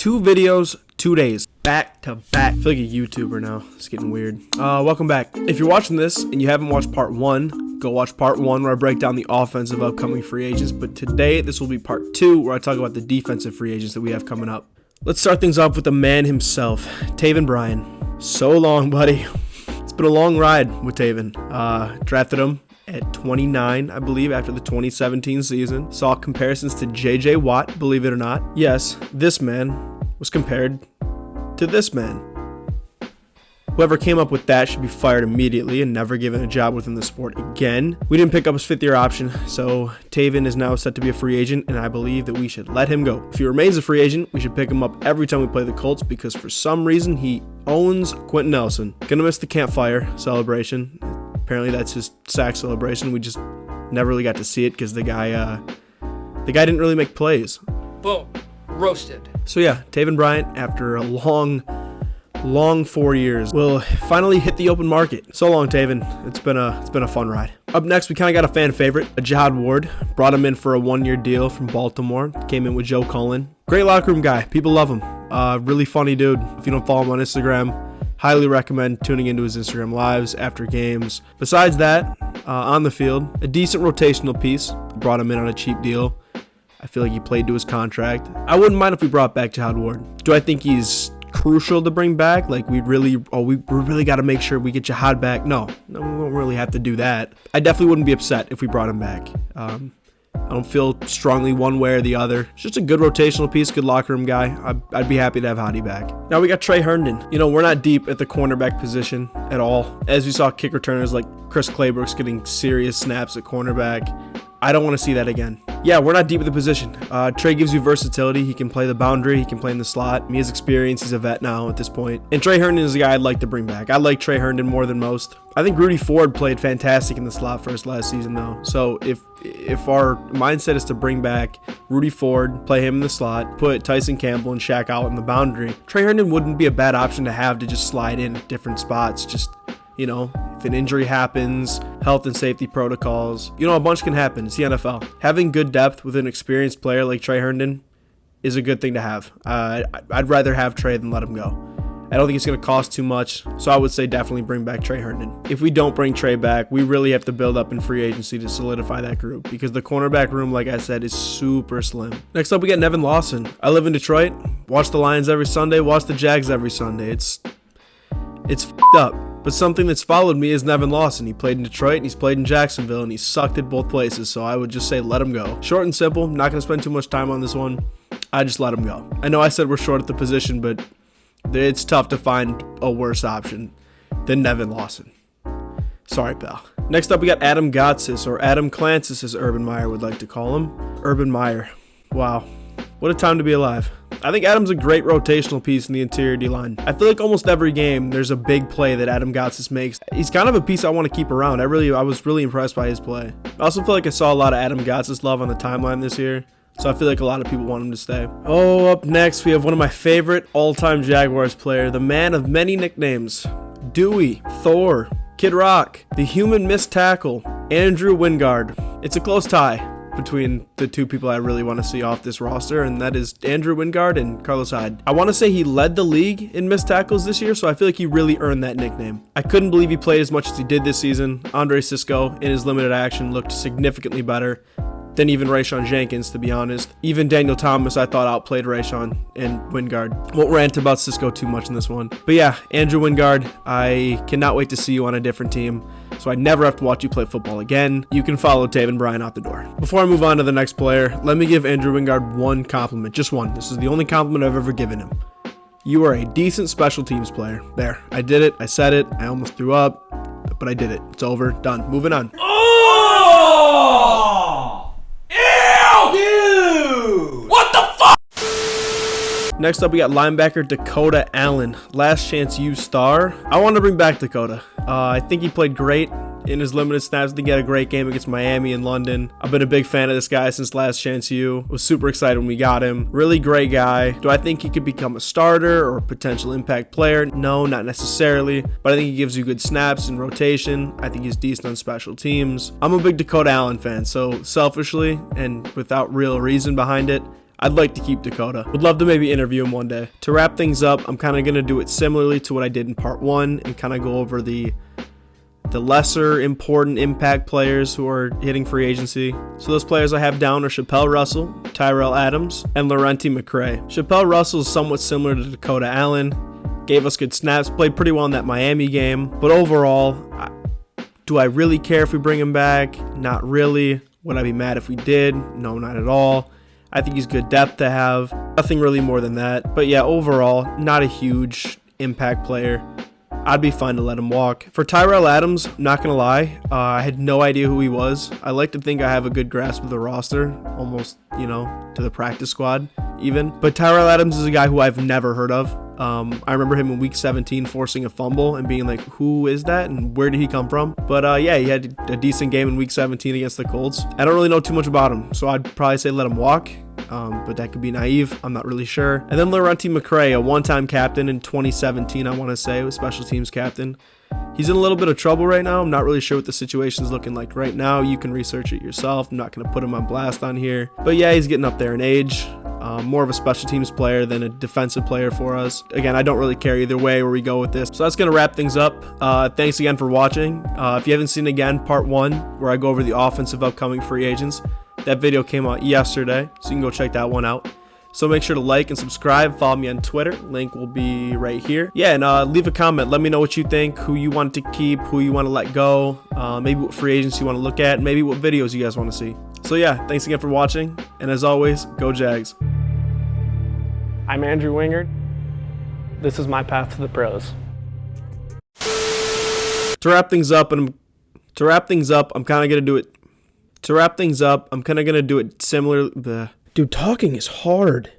2 videos, 2 days, back to back. I feel like a YouTuber now. It's getting weird. Welcome back. If you're watching this and you haven't watched part 1, go watch part 1 where I break down the offensive upcoming free agents. But today, this will be part 2 where I talk about the defensive free agents that we have coming up. Let's start things off with the man himself, Taven Bryan. So long, buddy. It's been a long ride with Taven. Drafted him at 29, I believe, after the 2017 season. Saw comparisons to J.J. Watt, believe it or not. Yes, this man was compared to this man. Whoever came up with that should be fired immediately and never given a job within the sport again. We didn't pick up his 5th-year option, so Taven is now set to be a free agent, and I believe that we should let him go. If he remains a free agent, we should pick him up every time we play the Colts because for some reason he owns Quentin Nelson. Gonna miss the campfire celebration. Apparently that's his sack celebration. We just never really got to see it because the guy didn't really make plays. Boom. Roasted. So yeah, Taven Bryan, after a long 4 years, will finally hit the open market. So long, Taven. It's been a fun ride. Up next, we kind of got a fan favorite, Jihad Ward. Brought him in for a 1-year deal from Baltimore. Came in with Joe Cullen. Great locker room guy. People love him. Really funny dude. If you don't follow him on Instagram, highly recommend tuning into his Instagram lives after games. Besides that, on the field, a decent rotational piece. Brought him in on a cheap deal. I feel like he played to his contract. I wouldn't mind if we brought back Jihad Ward. Do I think he's crucial to bring back? Like we really got to make sure we get Jihad back? No, we don't really have to do that. I definitely wouldn't be upset if we brought him back. I don't feel strongly one way or the other. It's just a good rotational piece, good locker room guy. I'd be happy to have Hyde back. Now we got Trey Herndon. You know, we're not deep at the cornerback position at all. As we saw kick returners like Chris Claybrooks getting serious snaps at cornerback. I don't want to see that again. Yeah, we're not deep at the position. Trey gives you versatility. He can play the boundary. He can play in the slot. He has experience. He's a vet now at this point. And Trey Herndon is the guy I'd like to bring back. I like Trey Herndon more than most. I think Rudy Ford played fantastic in the slot for us last season, though. So if our mindset is to bring back Rudy Ford, play him in the slot, put Tyson Campbell and Shaq out in the boundary, Trey Herndon wouldn't be a bad option to have to just slide in at different spots. Just, you know, if an injury happens, health and safety protocols, you know, a bunch can happen. It's the NFL. Having good depth with an experienced player like Trey Herndon is a good thing to have. I'd rather have Trey than let him go. I don't think it's going to cost too much, so I would say definitely bring back Trey Herndon. If we don't bring Trey back, we really have to build up in free agency to solidify that group because the cornerback room, like I said, is super slim. Next up, we got Nevin Lawson. I live in Detroit, watch the Lions every Sunday, watch the Jags every Sunday. It's f***ed up. But something that's followed me is Nevin Lawson. He played in Detroit and he's played in Jacksonville and he sucked at both places, so I would just say let him go. Short and simple, not going to spend too much time on this one. I just let him go. I know I said we're short at the position, but it's tough to find a worse option than Nevin Lawson. Sorry, pal. Next up, we got Adam Gotsis, or Adam Clancis as Urban Meyer would like to call him. Urban Meyer. Wow. What a time to be alive. I think Adam's a great rotational piece in the interior D-line. I feel like almost every game there's a big play that Adam Gotsis makes. He's kind of a piece I want to keep around. I was really impressed by his play. I also feel like I saw a lot of Adam Gotsis love on the timeline this year, so I feel like a lot of people want him to stay. Oh, up next we have one of my favorite all-time Jaguars player, the man of many nicknames, Dewey, Thor, Kid Rock, the human missed tackle, Andrew Wingard. It's a close tie between the two people I really want to see off this roster, and that is Andrew Wingard and Carlos Hyde. I want to say he led the league in missed tackles this year, so I feel like he really earned that nickname. I couldn't believe he played as much as he did this season. Andre Cisco, in his limited action, looked significantly better than even Rayshon Jenkins, to be honest. Even Daniel Thomas, I thought, outplayed Rayshon and Wingard. Won't rant about Cisco too much in this one. But yeah, Andrew Wingard, I cannot wait to see you on a different team, so I never have to watch you play football again. You can follow Taven Bryan out the door. Before I move on to the next player, let me give Andrew Wingard one compliment, just one. This is the only compliment I've ever given him. You are a decent special teams player. There, I did it, I said it, I almost threw up, but I did it. It's over, done, moving on. Dude! What the fuck? Next up, we got linebacker Dakota Allen. Last chance you star. I want to bring back Dakota. I think he played great in his limited snaps. I think he had a great game against Miami and London. I've been a big fan of this guy since last chance you. Was super excited when we got him. Really great guy. Do I think he could become a starter or a potential impact player? No, not necessarily. But I think he gives you good snaps and rotation. I think he's decent on special teams. I'm a big Dakota Allen fan, so selfishly and without real reason behind it, I'd like to keep Dakota. Would love to maybe interview him one day. To wrap things up, I'm kind of going to do it similarly to what I did in part 1 and kind of go over the lesser important impact players who are hitting free agency. So those players I have down are Chappelle Russell, Tyrell Adams, and Laurenti McCray. Chappelle Russell is somewhat similar to Dakota Allen. Gave us good snaps, played pretty well in that Miami game. But overall, do I really care if we bring him back? Not really. Would I be mad if we did? No, not at all. I think he's good depth to have. Nothing really more than that. But yeah, overall, not a huge impact player. I'd be fine to let him walk. For Tyrell Adams, not going to lie, I had no idea who he was. I like to think I have a good grasp of the roster, almost, to the practice squad even. But Tyrell Adams is a guy who I've never heard of. I remember him in week 17 forcing a fumble and being like, who is that and where did he come from? But yeah, he had a decent game in week 17 against the Colts. I don't really know too much about him, so I'd probably say let him walk. But that could be naive. I'm not really sure. And then Laurenti McCray, a one-time captain in 2017, I want to say, was special teams captain. He's in a little bit of trouble right now. I'm not really sure what the situation's looking like right now. You can research it yourself. I'm not going to put him on blast on here. But yeah, he's getting up there in age. More of a special teams player than a defensive player for us. Again, I don't really care either way where we go with this. So that's going to wrap things up. Thanks again for watching. If you haven't seen again, part 1, where I go over the offensive upcoming free agents, that video came out yesterday, so you can go check that one out. So make sure to like and subscribe. Follow me on Twitter. Link will be right here. Yeah, and leave a comment. Let me know what you think, who you want to keep, who you want to let go, maybe what free agents you want to look at, maybe what videos you guys want to see. So yeah, thanks again for watching, and as always, go Jags. I'm Andrew Wingard. This is my path to the pros. To wrap things up, I'm kind of gonna do it. To wrap things up, I'm kind of gonna do it similar. Dude, talking is hard.